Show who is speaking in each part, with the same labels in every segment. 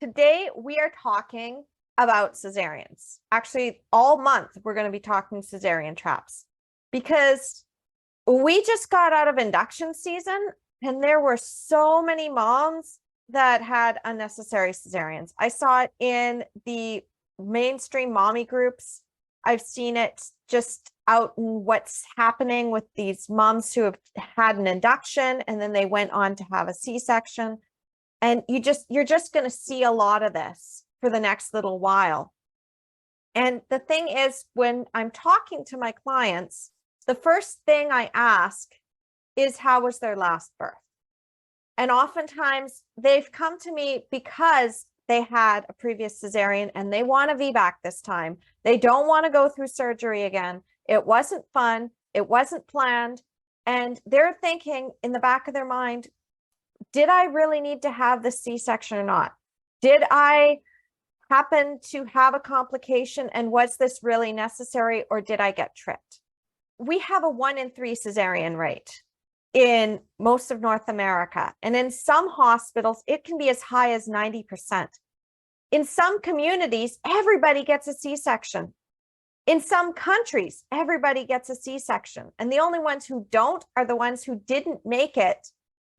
Speaker 1: Today we are talking about cesareans. Actually, all month we're going to be talking cesarean traps because we just got out of induction season and there were so many moms that had unnecessary cesareans. I saw it in the mainstream mommy groups. I've seen it just out in what's happening with these moms who have had an induction and then they went on to have a C-section. And you're just going to see a lot of this for the next little while. And the thing is, when I'm talking to my clients, the first thing I ask is, how was their last birth? And oftentimes they've come to me because they had a previous cesarean and they want a VBAC this time. They don't want to go through surgery again. It wasn't fun. It wasn't planned. And they're thinking in the back of their mind, did I really need to have the C-section or not? Did I happen to have a complication and was this really necessary, or did I get tripped? We have a 1 in 3 cesarean rate in most of North America. And in some hospitals, it can be as high as 90%. In some communities, everybody gets a C-section. In some countries, everybody gets a C-section. And the only ones who don't are the ones who didn't make it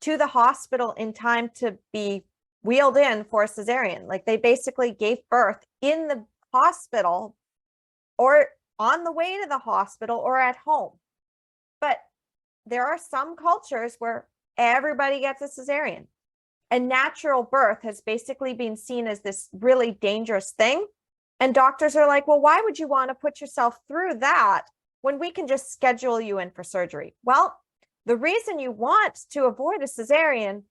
Speaker 1: to the hospital in time to be wheeled in for a cesarean. Like they basically gave birth in the hospital or on the way to the hospital or at home. But there are some cultures where everybody gets a cesarean. And natural birth has basically been seen as this really dangerous thing. And doctors are like, well, why would you want to put yourself through that when we can just schedule you in for surgery? Well, the reason you want to avoid a cesarean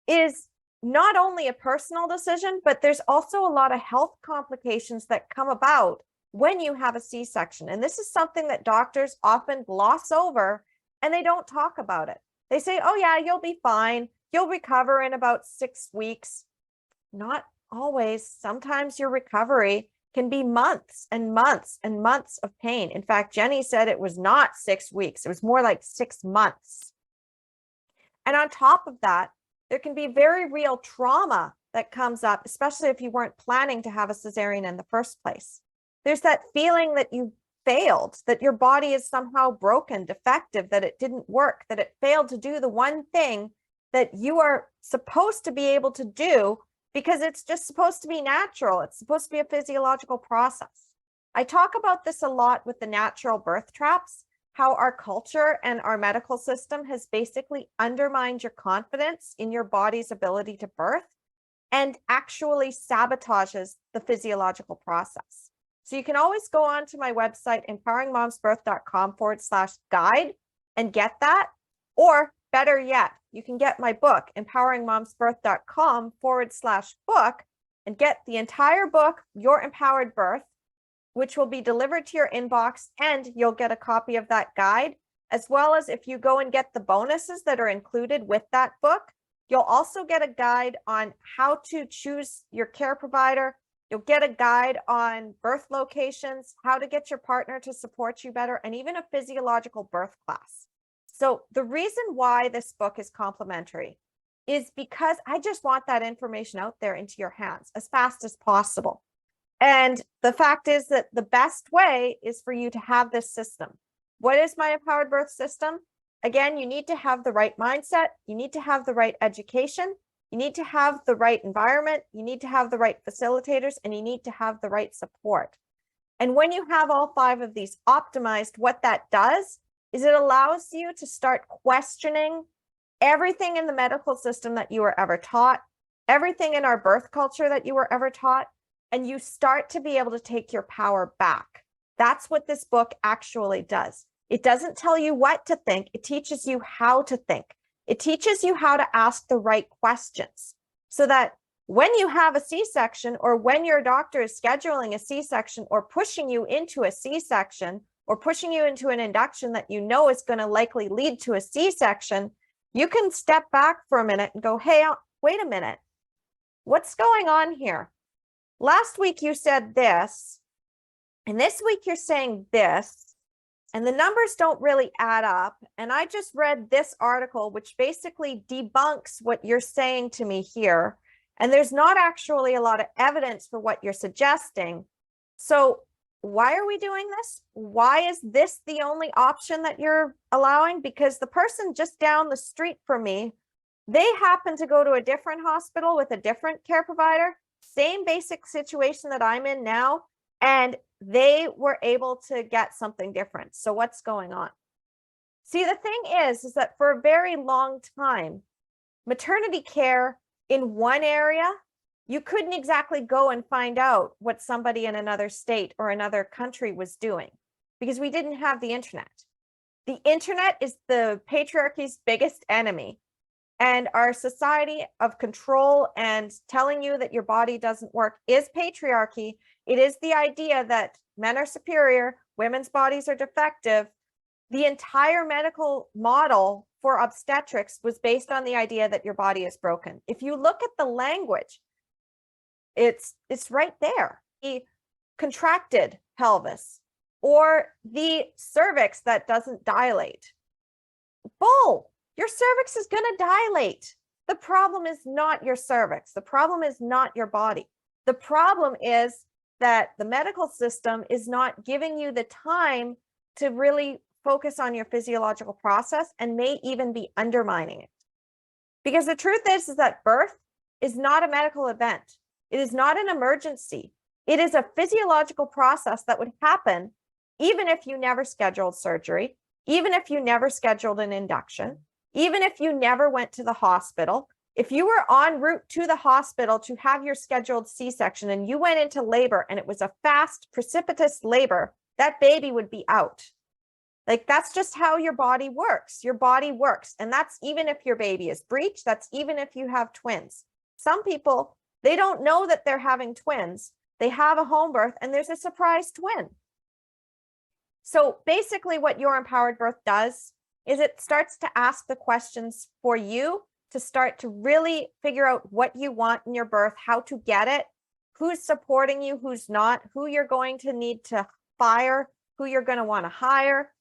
Speaker 1: is not only a personal decision, but there's also a lot of health complications that come about when you have a C-section. And this is something that doctors often gloss over and they don't talk about it. They say, oh yeah, you'll be fine. You'll recover in about 6 weeks. Not always. Sometimes your recovery can be months and months and months of pain. In fact, Jenny said it was not 6 weeks. It was more like 6 months. And on top of that, there can be very real trauma that comes up, especially if you weren't planning to have a cesarean in the first place. There's that feeling that you failed, that your body is somehow broken, defective, that it didn't work, that it failed to do the one thing that you are supposed to be able to do, because it's just supposed to be natural. It's supposed to be a physiological process. I talk about this a lot with the natural birth traps, how our culture and our medical system has basically undermined your confidence in your body's ability to birth and actually sabotages the physiological process. So you can always go on to my website, empoweringmomsbirth.com/guide, and get that. Or better yet, you can get my book, empoweringmomsbirth.com/book, and get the entire book, Your Empowered Birth, which will be delivered to your inbox, and you'll get a copy of that guide, as well as if you go and get the bonuses that are included with that book, you'll also get a guide on how to choose your care provider. You'll get a guide on birth locations, how to get your partner to support you better, and even a physiological birth class. So the reason why this book is complimentary is because I just want that information out there into your hands as fast as possible. And the fact is that the best way is for you to have this system. What is my empowered birth system? Again, you need to have the right mindset. You need to have the right education. You need to have the right environment. You need to have the right facilitators, and you need to have the right support. And when you have all 5 of these optimized, what that does is it allows you to start questioning everything in the medical system that you were ever taught, everything in our birth culture that you were ever taught, and you start to be able to take your power back. That's what this book actually does. It doesn't tell you what to think. It teaches you how to think. It teaches you how to ask the right questions so that when you have a C-section, or when your doctor is scheduling a C-section or pushing you into a C-section or pushing you into an induction that you know is going to likely lead to a C-section, you can step back for a minute and go, hey, wait a minute. What's going on here? Last week you said this, and this week you're saying this, and the numbers don't really add up. And I just read this article, which basically debunks what you're saying to me here. And there's not actually a lot of evidence for what you're suggesting. So why are we doing this? Why is this the only option that you're allowing? Because the person just down the street from me, they happen to go to a different hospital with a different care provider, same basic situation that I'm in now, and they were able to get something different. So what's going on? See, the thing is that for a very long time, maternity care in one area, you couldn't exactly go and find out what somebody in another state or another country was doing because we didn't have the internet. The internet is the patriarchy's biggest enemy. And our society of control and telling you that your body doesn't work is patriarchy. It is the idea that men are superior, women's bodies are defective. The entire medical model for obstetrics was based on the idea that your body is broken. If you look at the language, it's right there. The contracted pelvis or the cervix that doesn't dilate. Bull. Your cervix is going to dilate. The problem is not your cervix. The problem is not your body. The problem is that the medical system is not giving you the time to really focus on your physiological process and may even be undermining it. Because the truth is that birth is not a medical event. It is not an emergency. It is a physiological process that would happen even if you never scheduled surgery, even if you never scheduled an induction, even if you never went to the hospital. If you were en route to the hospital to have your scheduled C-section and you went into labor and it was a fast, precipitous labor, that baby would be out. Like, that's just how your body works. Your body works. And that's even if your baby is breech, that's even if you have twins. Some people, they don't know that they're having twins. They have a home birth and there's a surprise twin. So basically what your Empowered Birth does is it starts to ask the questions for you to start to really figure out what you want in your birth, how to get it, who's supporting you, who's not, who you're going to need to fire, who you're going to want to hire,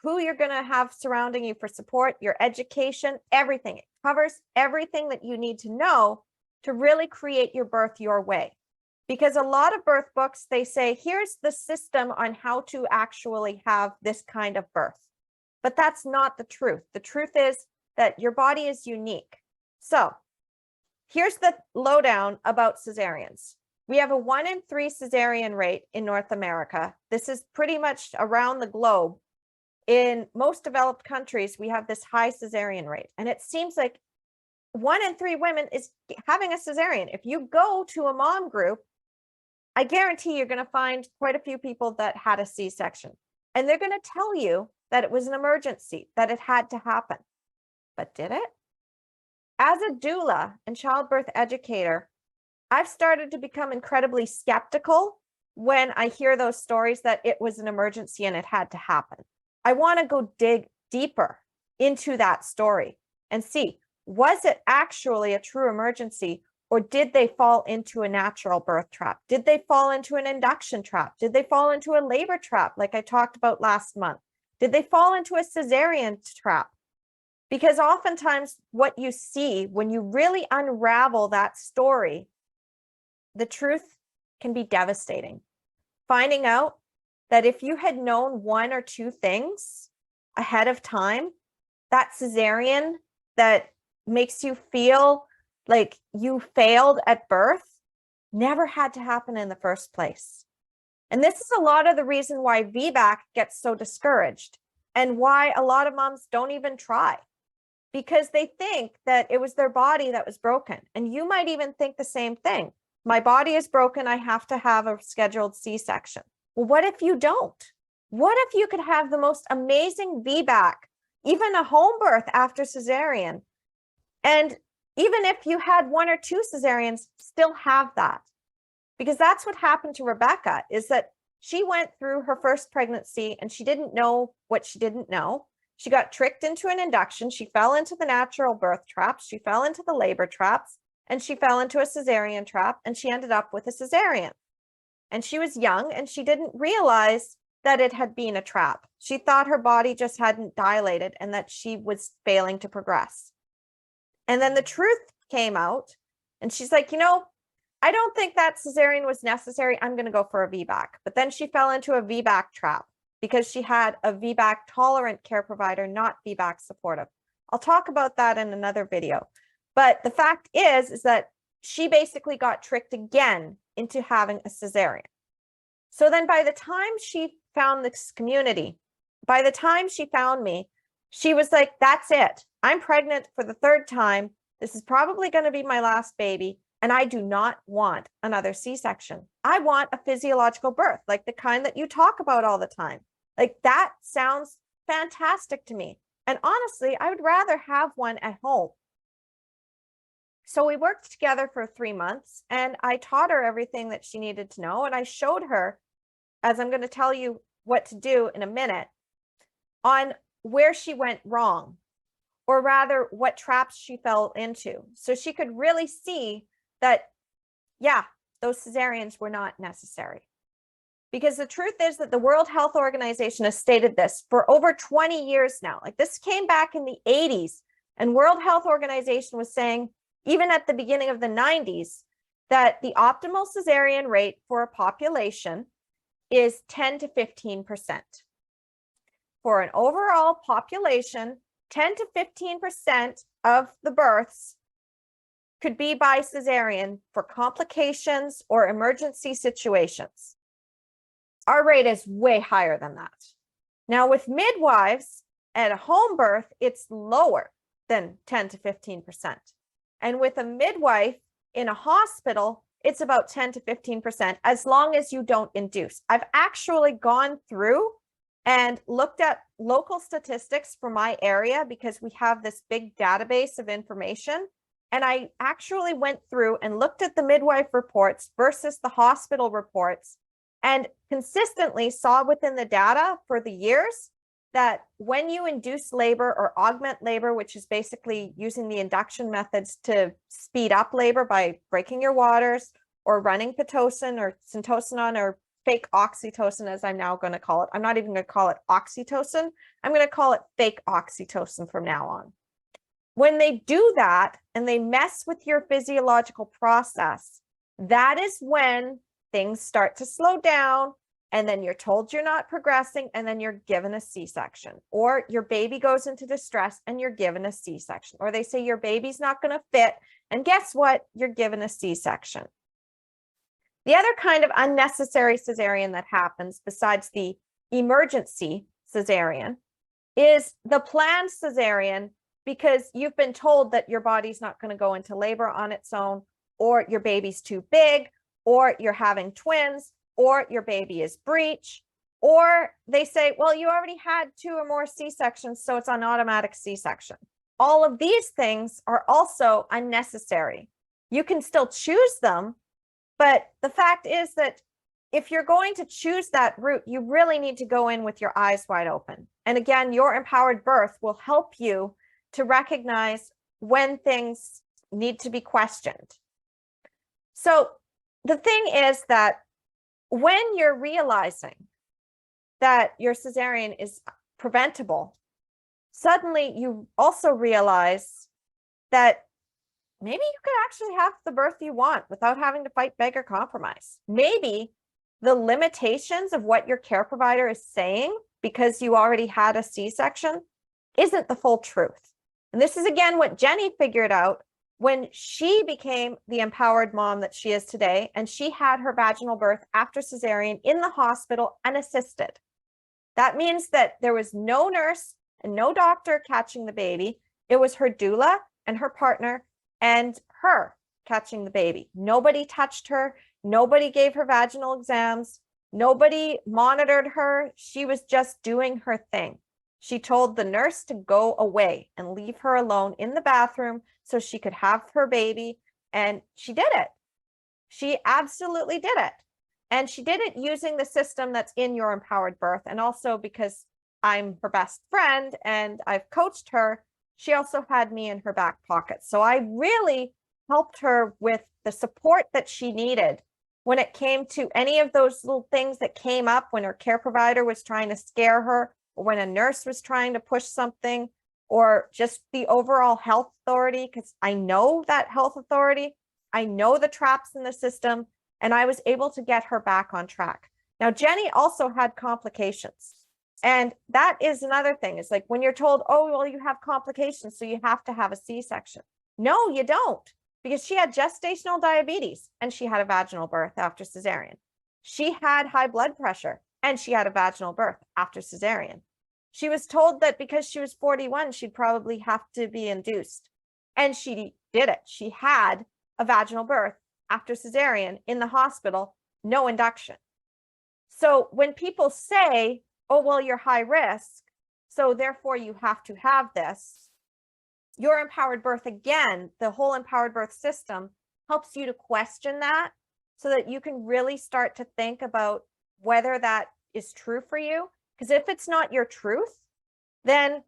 Speaker 1: who you're going to have surrounding you for support, your education, everything. It covers everything that you need to know to really create your birth your way. Because a lot of birth books, they say, here's the system on how to actually have this kind of birth. But that's not the truth. The truth is that your body is unique. So here's the lowdown about cesareans. We have a 1 in 3 cesarean rate in North America. This is pretty much around the globe. In most developed countries, we have this high cesarean rate. And it seems like 1 in 3 women is having a cesarean. If you go to a mom group, I guarantee you're going to find quite a few people that had a C-section. And they're going to tell you that it was an emergency, that it had to happen. But did it? As a doula and childbirth educator, I've started to become incredibly skeptical when I hear those stories that it was an emergency and it had to happen. I want to go dig deeper into that story and see, was it actually a true emergency, or did they fall into a natural birth trap? Did they fall into an induction trap? Did they fall into a labor trap like I talked about last month? Did they fall into a cesarean trap? Because oftentimes what you see when you really unravel that story, the truth can be devastating. Finding out that if you had known 1 or 2 things ahead of time, that cesarean that makes you feel like you failed at birth never had to happen in the first place. And this is a lot of the reason why VBAC gets so discouraged and why a lot of moms don't even try, because they think that it was their body that was broken. And you might even think the same thing. My body is broken. I have to have a scheduled C-section. Well, what if you don't? What if you could have the most amazing VBAC, even a home birth after cesarean? And even if you had 1 or 2 cesareans, still have that. Because that's what happened to Rebecca, is that she went through her first pregnancy and she didn't know what she didn't know. She got tricked into an induction. She fell into the natural birth traps. She fell into the labor traps, and she fell into a cesarean trap, and she ended up with a cesarean. And she was young and she didn't realize that it had been a trap. She thought her body just hadn't dilated and that she was failing to progress. And then the truth came out And she's like, you know, I don't think that cesarean was necessary. I'm going to go for a VBAC. But then she fell into a VBAC trap because she had a VBAC tolerant care provider, not VBAC supportive. I'll talk about that in another video. But the fact is that she basically got tricked again into having a cesarean. So then by the time she found this community, by the time she found me, she was like, that's it. I'm pregnant for the third time. This is probably going to be my last baby. And I do not want another C-section. I want a physiological birth, like the kind that you talk about all the time. Like that sounds fantastic to me. And honestly, I would rather have one at home. So we worked together for 3 months and I taught her everything that she needed to know. And I showed her, as I'm going to tell you what to do in a minute, on where she went wrong, or rather what traps she fell into. So she could really see that, yeah, those cesareans were not necessary. Because the truth is that the World Health Organization has stated this for over 20 years now. Like this came back in the 80s, and World Health Organization was saying, even at the beginning of the 90s, that the optimal cesarean rate for a population is 10 to 15%. For an overall population, 10 to 15% of the births could be by cesarean for complications or emergency situations. Our rate is way higher than that. Now with midwives at a home birth, it's lower than 10 to 15%. And with a midwife in a hospital, it's about 10 to 15%, as long as you don't induce. I've actually gone through and looked at local statistics for my area because we have this big database of information. And I actually went through and looked at the midwife reports versus the hospital reports, and consistently saw within the data for the years that when you induce labor or augment labor, which is basically using the induction methods to speed up labor by breaking your waters or running Pitocin or Syntocinon or fake oxytocin, as I'm now going to call it. I'm not even going to call it oxytocin. I'm going to call it fake oxytocin from now on. When they do that and they mess with your physiological process, that is when things start to slow down, and then you're told you're not progressing, and then you're given a C-section, or your baby goes into distress and you're given a C-section, or they say your baby's not going to fit, and guess what? You're given a C-section. The other kind of unnecessary cesarean that happens besides the emergency cesarean is the planned cesarean, because you've been told that your body's not going to go into labor on its own, or your baby's too big, or you're having twins, or your baby is breech, or they say, well, you already had 2 or more C-sections, so it's an automatic C-section. All of these things are also unnecessary. You can still choose them, but the fact is that if you're going to choose that route, you really need to go in with your eyes wide open. And again, your empowered birth will help you to recognize when things need to be questioned. So the thing is that when you're realizing that your cesarean is preventable, suddenly you also realize that maybe you could actually have the birth you want without having to fight, beg, or compromise. Maybe the limitations of what your care provider is saying because you already had a C-section isn't the full truth. And this is, again, what Jenny figured out when she became the empowered mom that she is today, and she had her vaginal birth after cesarean in the hospital unassisted. That means that there was no nurse and no doctor catching the baby. It was her doula and her partner and her catching the baby. Nobody touched her. Nobody gave her vaginal exams. Nobody monitored her. She was just doing her thing. She told the nurse to go away and leave her alone in the bathroom so she could have her baby. And she did it. She absolutely did it. And she did it using the system that's in your empowered birth. And also because I'm her best friend and I've coached her, she also had me in her back pocket. So I really helped her with the support that she needed when it came to any of those little things that came up when her care provider was trying to scare her, or when a nurse was trying to push something, or just the overall health authority, because I know that health authority. I know the traps in the system, and I was able to get her back on track. Now, Jenny also had complications. And that is another thing. It's like when you're told, oh, well, you have complications, so you have to have a C-section. No, you don't, because she had gestational diabetes and she had a vaginal birth after cesarean. She had high blood pressure and she had a vaginal birth after cesarean. She was told that because she was 41, she'd probably have to be induced. And she did it. She had a vaginal birth after cesarean in the hospital, no induction. So when people say, oh, well, you're high risk, so therefore you have to have this, your empowered birth, again, the whole empowered birth system helps you to question that so that you can really start to think about whether that is true for you. Because if it's not your truth, then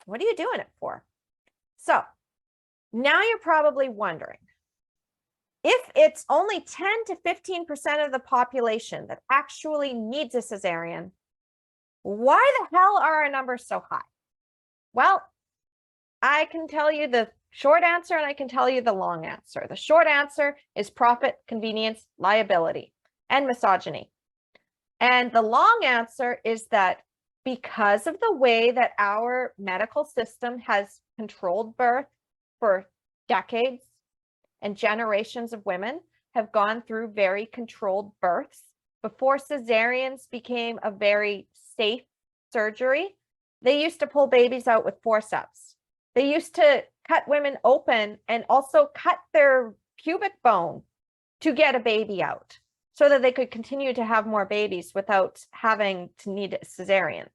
Speaker 1: what are you doing it for? So now you're probably wondering, if it's only 10 to 15% of the population that actually needs a cesarean, why the hell are our numbers so high? Well, I can tell you the short answer and I can tell you the long answer. The short answer is profit, convenience, liability, and misogyny. And the long answer is that because of the way that our medical system has controlled birth for decades, and generations of women have gone through very controlled births. Before cesareans became a very safe surgery, they used to pull babies out with forceps. They used to cut women open and also cut their pubic bone to get a baby out so that they could continue to have more babies without having to need a cesarean.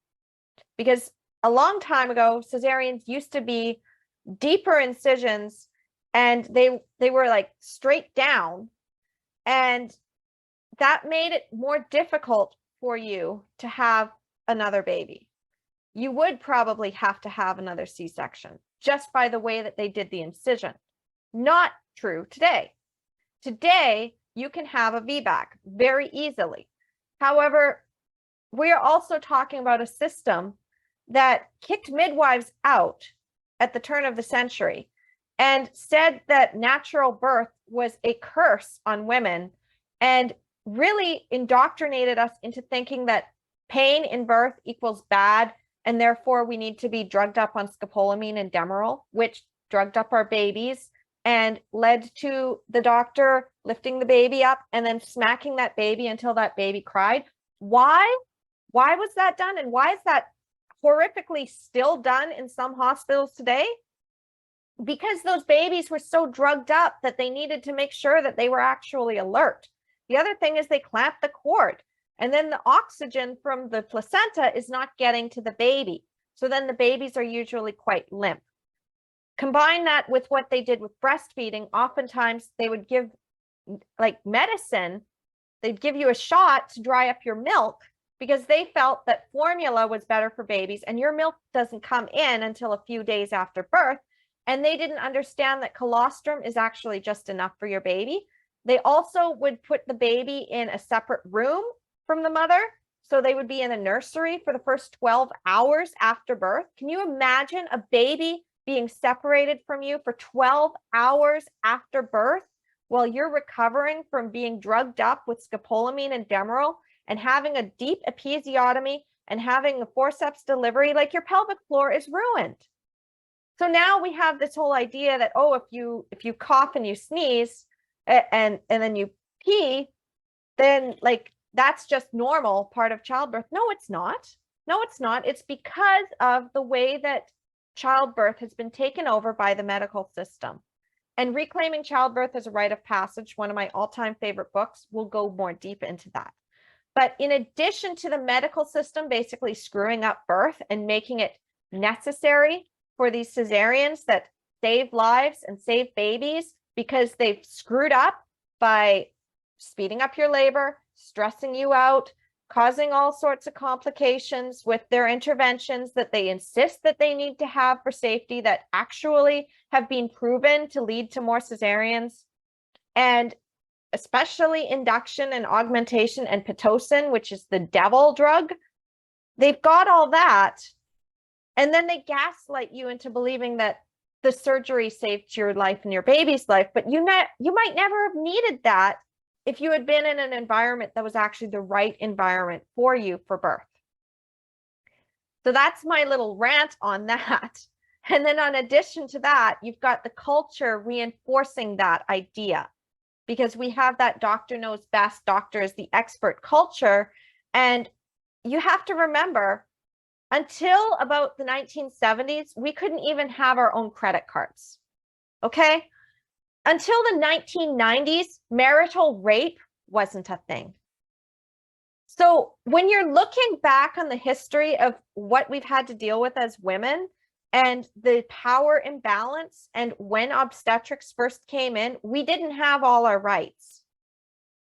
Speaker 1: Because a long time ago, cesareans used to be deeper incisions and they were like straight down, and that made it more difficult for you to have another baby. You would probably have to have another C-section just by the way that they did the incision. Not true today. Today, you can have a VBAC very easily. However, we are also talking about a system that kicked midwives out at the turn of the century and said that natural birth was a curse on women and really indoctrinated us into thinking that pain in birth equals bad, and therefore we need to be drugged up on scopolamine and Demerol, which drugged up our babies and led to the doctor lifting the baby up and then smacking that baby until that baby cried. Why? Why was that done? And why is that horrifically still done in some hospitals today? Because those babies were so drugged up that they needed to make sure that they were actually alert. The other thing is they clamp the cord, and then the oxygen from the placenta is not getting to the baby. So then the babies are usually quite limp. Combine that with what they did with breastfeeding. Oftentimes they would give like medicine. They'd give you a shot to dry up your milk because they felt that formula was better for babies, and your milk doesn't come in until a few days after birth. And they didn't understand that colostrum is actually just enough for your baby. They also would put the baby in a separate room from the mother. So they would be in a nursery for the first 12 hours after birth. Can you imagine a baby being separated from you for 12 hours after birth while you're recovering from being drugged up with scopolamine and Demerol and having a deep episiotomy and having a forceps delivery? Like, your pelvic floor is ruined. So now we have this whole idea that, oh, if you cough and you sneeze and then you pee, then like that's just normal part of childbirth. No, it's not. No, it's not. It's because of the way that childbirth has been taken over by the medical system. And Reclaiming Childbirth as a Rite of Passage, one of my all-time favorite books, will go more deep into that. But in addition to the medical system basically screwing up birth and making it necessary for these cesareans that save lives and save babies because they've screwed up by speeding up your labor, stressing you out, causing all sorts of complications with their interventions that they insist that they need to have for safety that actually have been proven to lead to more cesareans, and especially induction and augmentation and Pitocin, which is the devil drug. They've got all that. And then they gaslight you into believing that the surgery saved your life and your baby's life, but you might never have needed that if you had been in an environment that was actually the right environment for you for birth. So that's my little rant on that. And then in addition to that, you've got the culture reinforcing that idea, because we have that doctor knows best, doctor is the expert culture. And you have to remember, until about the 1970s, we couldn't even have our own credit cards. Okay? Until the 1990s, marital rape wasn't a thing. So when you're looking back on the history of what we've had to deal with as women and the power imbalance, and when obstetrics first came in, we didn't have all our rights.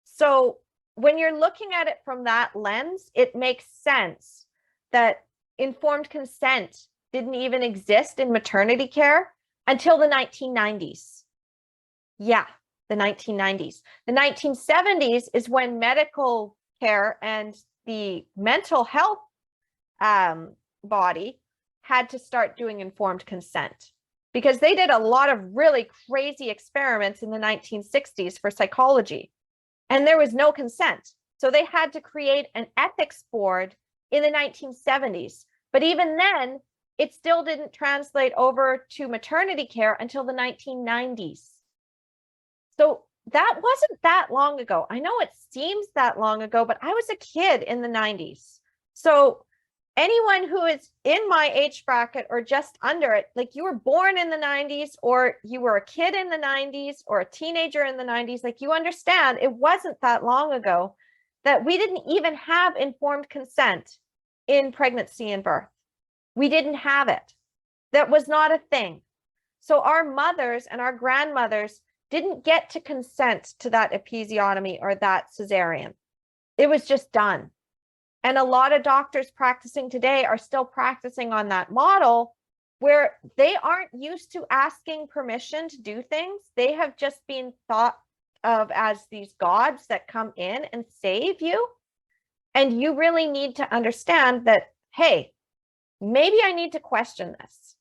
Speaker 1: So when you're looking at it from that lens, it makes sense that informed consent didn't even exist in maternity care until the 1990s. Yeah, the 1990s. The 1970s is when medical care and the mental health body had to start doing informed consent, because they did a lot of really crazy experiments in the 1960s for psychology, and there was no consent. So they had to create an ethics board in the 1970s. But even then, it still didn't translate over to maternity care until the 1990s. So that wasn't that long ago. I know it seems that long ago, but I was a kid in the 90s. So anyone who is in my age bracket or just under it, like you were born in the 90s, or you were a kid in the 90s, or a teenager in the 90s, like you understand it wasn't that long ago that we didn't even have informed consent in pregnancy and birth. We didn't have it. That was not a thing. So our mothers and our grandmothers didn't get to consent to that episiotomy or that cesarean. It was just done. And a lot of doctors practicing today are still practicing on that model, where they aren't used to asking permission to do things. They have just been thought of as these gods that come in and save you. And you really need to understand that, hey, maybe I need to question this.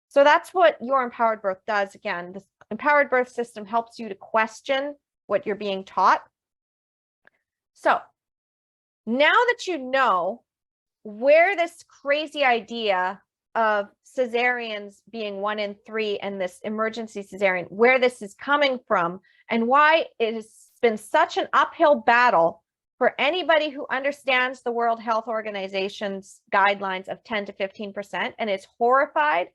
Speaker 1: So that's what your empowered birth does. Again, this empowered birth system helps you to question what you're being taught. So now that you know where this crazy idea of cesareans being 1 in 3 and this emergency cesarean, where this is coming from, and why it has been such an uphill battle for anybody who understands the World Health Organization's guidelines of 10 to 15% and is horrified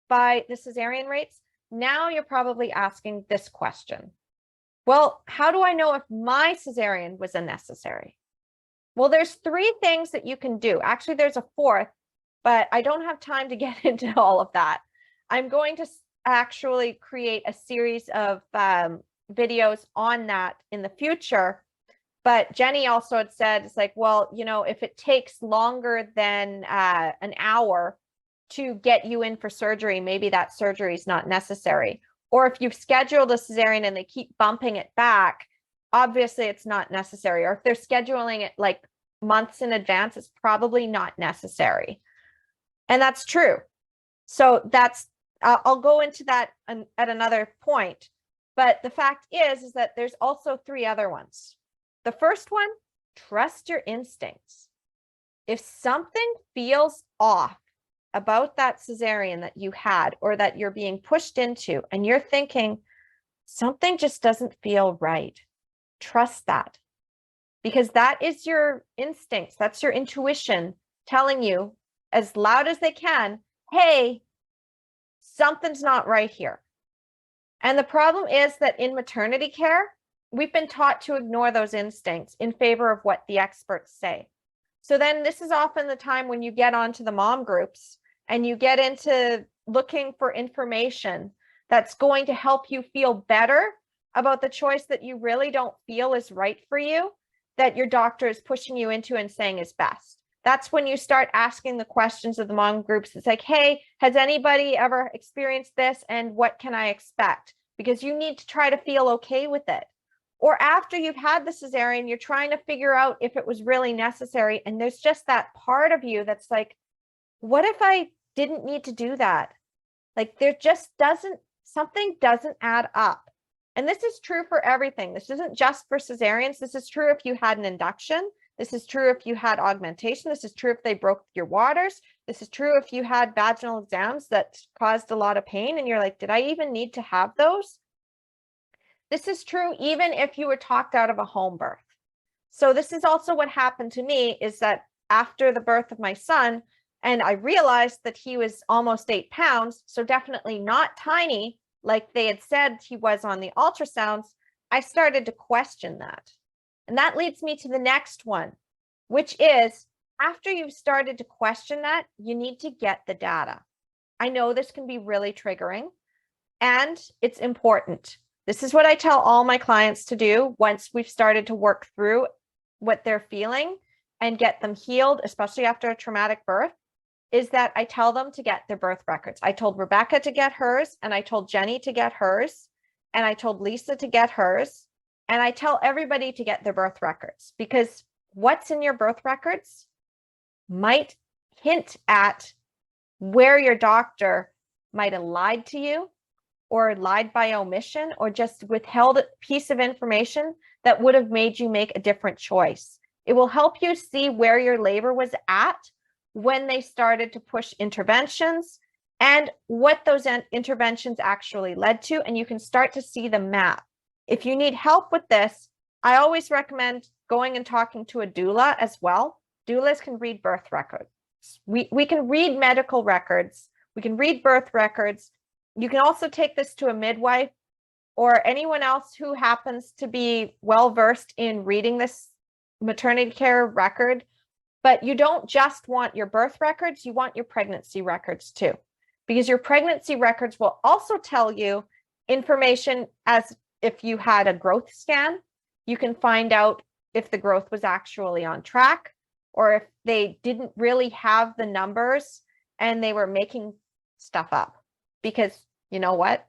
Speaker 1: by the cesarean rates, now you're probably asking this question. Well, how do I know if my cesarean was unnecessary? Well, there's 3 things that you can do. Actually, there's a 4th, but I don't have time to get into all of that. I'm going to actually create a series of videos on that in the future. But Jenny also had said, it's like, well, you know, if it takes longer than an hour to get you in for surgery, maybe that surgery is not necessary. Or if you've scheduled a cesarean and they keep bumping it back, obviously it's not necessary. Or if they're scheduling it like months in advance, it's probably not necessary. And that's true. So that's, I'll go into that at another point. But the fact is that there's also 3 other ones. The first one, trust your instincts. If something feels off about that cesarean that you had or that you're being pushed into, and you're thinking something just doesn't feel right, trust that, because that is your instincts. That's your intuition telling you as loud as they can, hey, something's not right here. And the problem is that in maternity care, we've been taught to ignore those instincts in favor of what the experts say. So then this is often the time when you get onto the mom groups and you get into looking for information that's going to help you feel better about the choice that you really don't feel is right for you, that your doctor is pushing you into and saying is best. That's when you start asking the questions of the mom groups. It's like, hey, has anybody ever experienced this, and what can I expect? Because you need to try to feel okay with it. Or after you've had the cesarean, you're trying to figure out if it was really necessary. And there's just that part of you that's like, what if I didn't need to do that? Like something doesn't add up. And this is true for everything. This isn't just for cesareans. This is true if you had an induction. This is true if you had augmentation. This is true if they broke your waters. This is true if you had vaginal exams that caused a lot of pain and you're like, did I even need to have those? This is true even if you were talked out of a home birth. So this is also what happened to me, is that after the birth of my son, and I realized that he was almost 8 pounds, so definitely not tiny, like they had said he was on the ultrasounds, I started to question that. And that leads me to the next one, which is, after you've started to question that, you need to get the data. I know this can be really triggering, and it's important. This is what I tell all my clients to do once we've started to work through what they're feeling and get them healed, especially after a traumatic birth, is that I tell them to get their birth records. I told Rebecca to get hers, and I told Jenny to get hers, and I told Lisa to get hers, and I tell everybody to get their birth records, because what's in your birth records might hint at where your doctor might have lied to you, or lied by omission, or just withheld a piece of information that would have made you make a different choice. It will help you see where your labor was at when they started to push interventions and what those interventions actually led to, and you can start to see the map. If you need help with this, I always recommend going and talking to a doula as well. Doulas can read birth records. We can read medical records. We can read birth records. You can also take this to a midwife or anyone else who happens to be well-versed in reading this maternity care record. But you don't just want your birth records, you want your pregnancy records too, because your pregnancy records will also tell you information as if you had a growth scan. You can find out if the growth was actually on track, or if they didn't really have the numbers and they were making stuff up. Because you know what?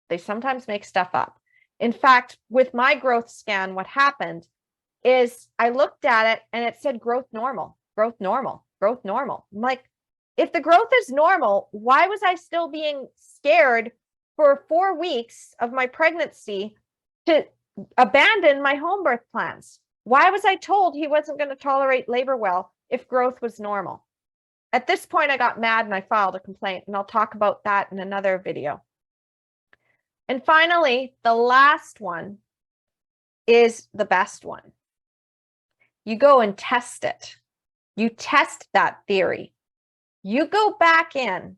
Speaker 1: They sometimes make stuff up. In fact, with my growth scan, what happened is I looked at it and it said growth normal, growth normal, growth normal. I'm like, if the growth is normal, why was I still being scared for 4 weeks of my pregnancy to abandon my home birth plans? Why was I told he wasn't going to tolerate labor well if growth was normal? At this point, I got mad and I filed a complaint, and I'll talk about that in another video. And finally, the last one is the best one. You go and test it. You test that theory. You go back in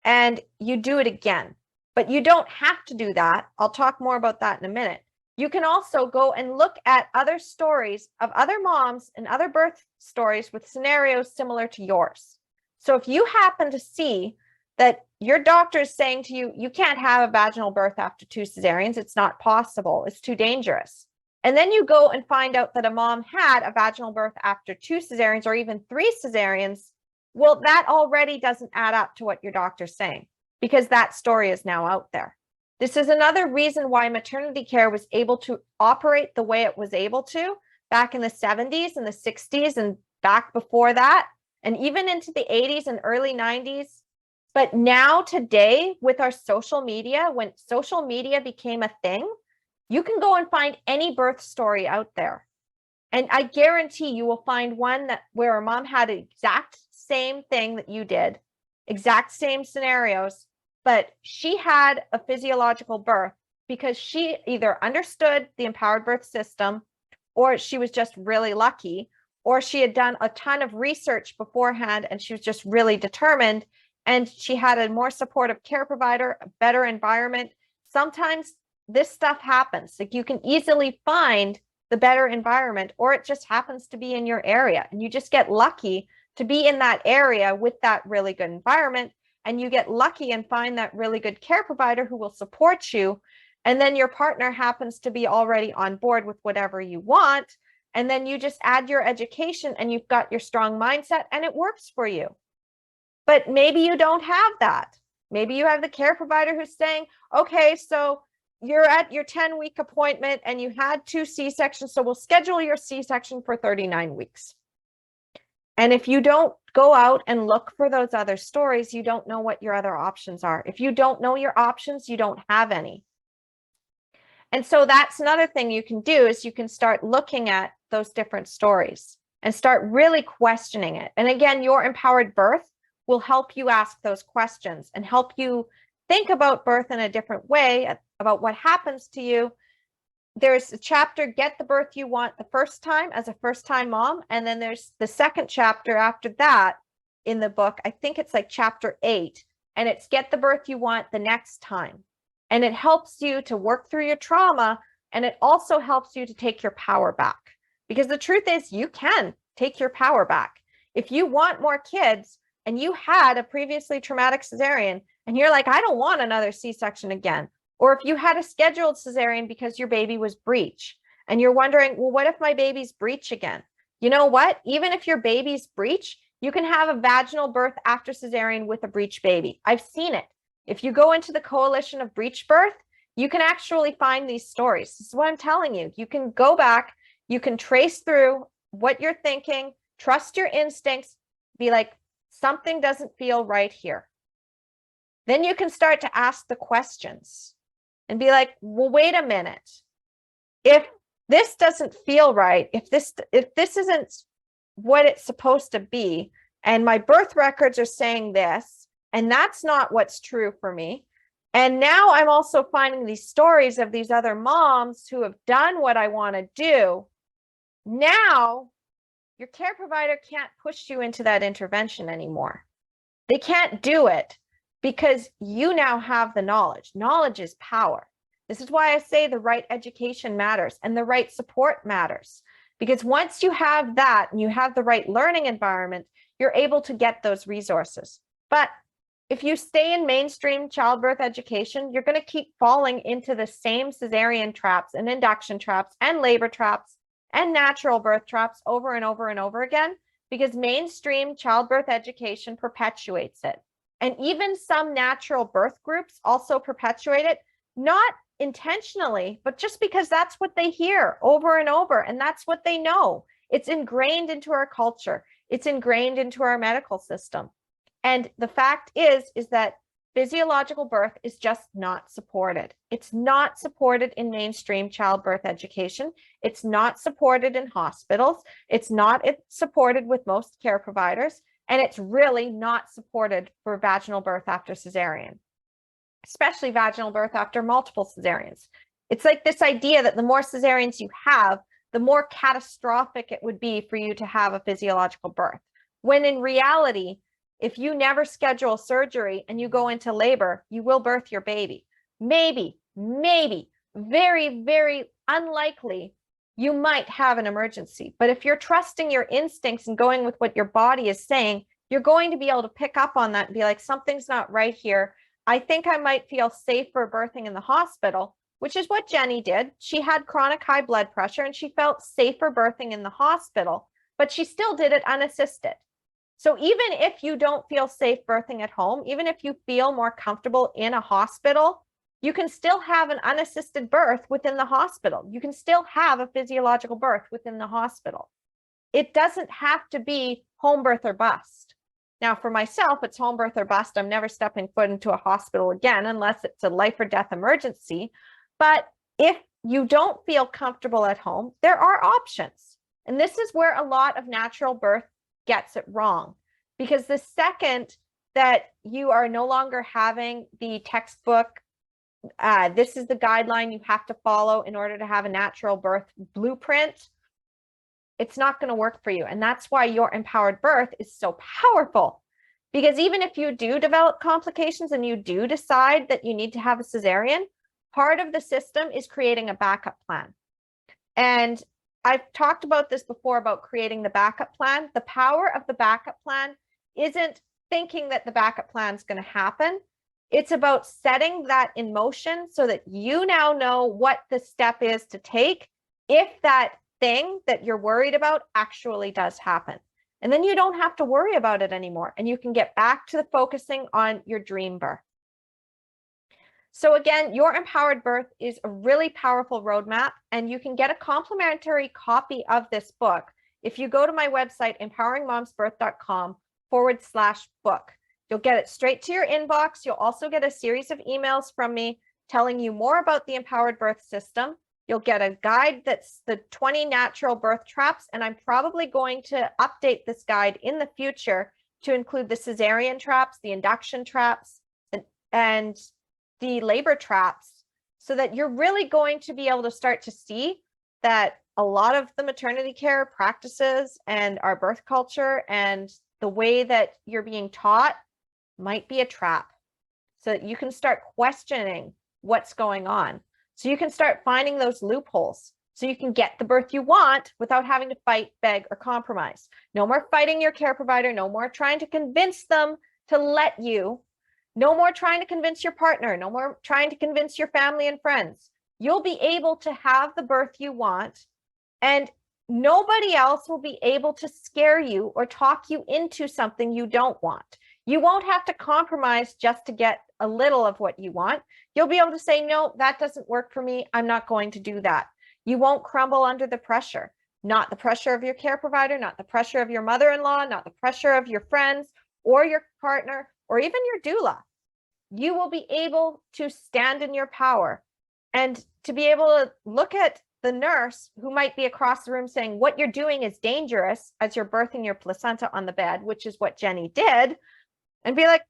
Speaker 1: and you do it again, but you don't have to do that. I'll talk more about that in a minute. You can also go and look at other stories of other moms and other birth stories with scenarios similar to yours. So if you happen to see that your doctor is saying to you, you can't have a vaginal birth after 2 cesareans, it's not possible, it's too dangerous. And then you go and find out that a mom had a vaginal birth after 2 cesareans or even 3 cesareans, well, that already doesn't add up to what your doctor's saying, because that story is now out there. This is another reason why maternity care was able to operate the way it was able to back in the 70s and the 60s and back before that, and even into the 80s and early 90s. But now today, with our social media, when social media became a thing, you can go and find any birth story out there. And I guarantee you will find one where a mom had the exact same thing that you did, exact same scenarios, but she had a physiological birth because she either understood the empowered birth system, or she was just really lucky, or she had done a ton of research beforehand and she was just really determined, and she had a more supportive care provider, a better environment. Sometimes this stuff happens. Like, you can easily find the better environment, or it just happens to be in your area, and you just get lucky to be in that area with that really good environment. And you get lucky and find that really good care provider who will support you. And then your partner happens to be already on board with whatever you want. And then you just add your education and you've got your strong mindset and it works for you. But maybe you don't have that. Maybe you have the care provider who's saying, okay, so you're at your 10-week appointment and you had 2 C-sections, so we'll schedule your C-section for 39 weeks. And if you don't go out and look for those other stories, you don't know what your other options are. If you don't know your options, you don't have any. And so that's another thing you can do is you can start looking at those different stories and start really questioning it. And again, your empowered birth will help you ask those questions and help you think about birth in a different way, about what happens to you. There's a chapter, Get the Birth You Want the First Time as a first-time mom. And then there's the second chapter after that in the book. I think it's like chapter 8, and it's Get the Birth You Want the Next Time. And it helps you to work through your trauma, and it also helps you to take your power back. Because the truth is, you can take your power back. If you want more kids and you had a previously traumatic cesarean and you're like, I don't want another C-section again, or if you had a scheduled cesarean because your baby was breech and you're wondering, well, what if my baby's breech again? You know what? Even if your baby's breech, you can have a vaginal birth after cesarean with a breech baby. I've seen it. If you go into the Coalition of Breech Birth, you can actually find these stories. This is what I'm telling you. You can go back, you can trace through what you're thinking, trust your instincts, be like, something doesn't feel right here. Then you can start to ask the questions and be like, well, wait a minute. If this doesn't feel right, if this isn't what it's supposed to be, and my birth records are saying this, and that's not what's true for me. And now I'm also finding these stories of these other moms who have done what I want to do. Now, your care provider can't push you into that intervention anymore. They can't do it because you now have the knowledge. Knowledge is power. This is why I say the right education matters and the right support matters. Because once you have that and you have the right learning environment, you're able to get those resources. But if you stay in mainstream childbirth education, you're going to keep falling into the same cesarean traps and induction traps and labor traps and natural birth traps over and over and over again, because mainstream childbirth education perpetuates it. And even some natural birth groups also perpetuate it, not intentionally, but just because that's what they hear over and over, and that's what they know. It's ingrained into our culture. It's ingrained into our medical system. And the fact is that physiological birth is just not supported. It's not supported in mainstream childbirth education. It's not supported in hospitals. It's not supported with most care providers. And it's really not supported for vaginal birth after cesarean, especially vaginal birth after multiple cesareans. It's like this idea that the more cesareans you have, the more catastrophic it would be for you to have a physiological birth. When in reality, if you never schedule surgery and you go into labor, you will birth your baby. Maybe, very, very unlikely, you might have an emergency. But if you're trusting your instincts and going with what your body is saying, you're going to be able to pick up on that and be like, something's not right here. I think I might feel safer birthing in the hospital, which is what Jenny did. She had chronic high blood pressure and she felt safer birthing in the hospital, but she still did it unassisted. So even if you don't feel safe birthing at home, even if you feel more comfortable in a hospital, you can still have an unassisted birth within the hospital. You can still have a physiological birth within the hospital. It doesn't have to be home birth or bust. Now, for myself, it's home birth or bust. I'm never stepping foot into a hospital again unless it's a life or death emergency. But if you don't feel comfortable at home, there are options. And this is where a lot of natural birth gets it wrong, because the second that you are no longer having the textbook, this is the guideline you have to follow in order to have a natural birth blueprint, it's not going to work for you. And that's why your empowered birth is so powerful, because even if you do develop complications and you do decide that you need to have a cesarean, part of the system is creating a backup plan. And I've talked about this before about creating the backup plan. The power of the backup plan isn't thinking that the backup plan is going to happen. It's about setting that in motion so that you now know what the step is to take if that thing that you're worried about actually does happen. And then you don't have to worry about it anymore. And you can get back to the focusing on your dream birth. So again, your empowered birth is a really powerful roadmap, and you can get a complimentary copy of this book if you go to my website, empoweringmomsbirth.com/book, you'll get it straight to your inbox. You'll also get a series of emails from me telling you more about the Empowered Birth System. You'll get a guide that's the 20 natural birth traps, and I'm probably going to update this guide in the future to include the cesarean traps, the induction traps, and the labor traps, so that you're really going to be able to start to see that a lot of the maternity care practices and our birth culture and the way that you're being taught might be a trap, so that you can start questioning what's going on. So you can start finding those loopholes, so you can get the birth you want without having to fight, beg, or compromise. No more fighting your care provider. No more trying to convince them to let you. No more trying to convince your partner. No more trying to convince your family and friends. You'll be able to have the birth you want, and nobody else will be able to scare you or talk you into something you don't want. You won't have to compromise just to get a little of what you want. You'll be able to say, no, that doesn't work for me. I'm not going to do that. You won't crumble under the pressure, not the pressure of your care provider, not the pressure of your mother-in-law, not the pressure of your friends or your partner, or even your doula. You will be able to stand in your power and to be able to look at the nurse who might be across the room saying, what you're doing is dangerous, as you're birthing your placenta on the bed, which is what Jenny did, and be like,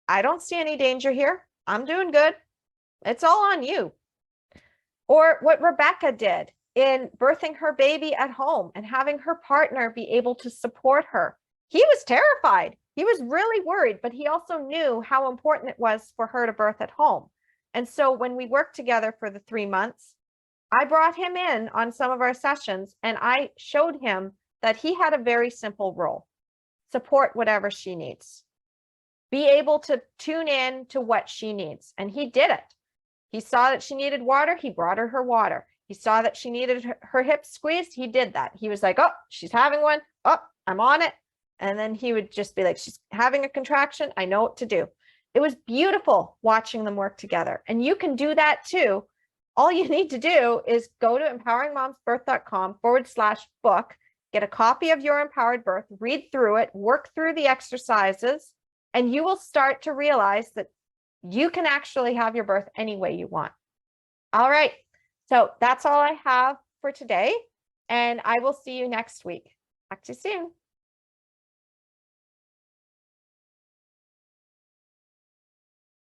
Speaker 1: I don't see any danger here. I'm doing good. It's all on you. Or what Rebecca did in birthing her baby at home and having her partner be able to support her. He was terrified. He was really worried, but he also knew how important it was for her to birth at home. And so when we worked together for the 3 months, I brought him in on some of our sessions, and I showed him that he had a very simple role: support whatever she needs. Be able to tune in to what she needs. And he did it. He saw that she needed water. He brought her water. He saw that she needed her hips squeezed. He did that. He was like, oh, she's having one. Oh, I'm on it. And then he would just be like, she's having a contraction. I know what to do. It was beautiful watching them work together. And you can do that too. All you need to do is go to empoweringmomsbirth.com/book, get a copy of Your Empowered Birth, read through it, work through the exercises, and you will start to realize that you can actually have your birth any way you want. All right. So that's all I have for today, and I will see you next week. Talk to you soon.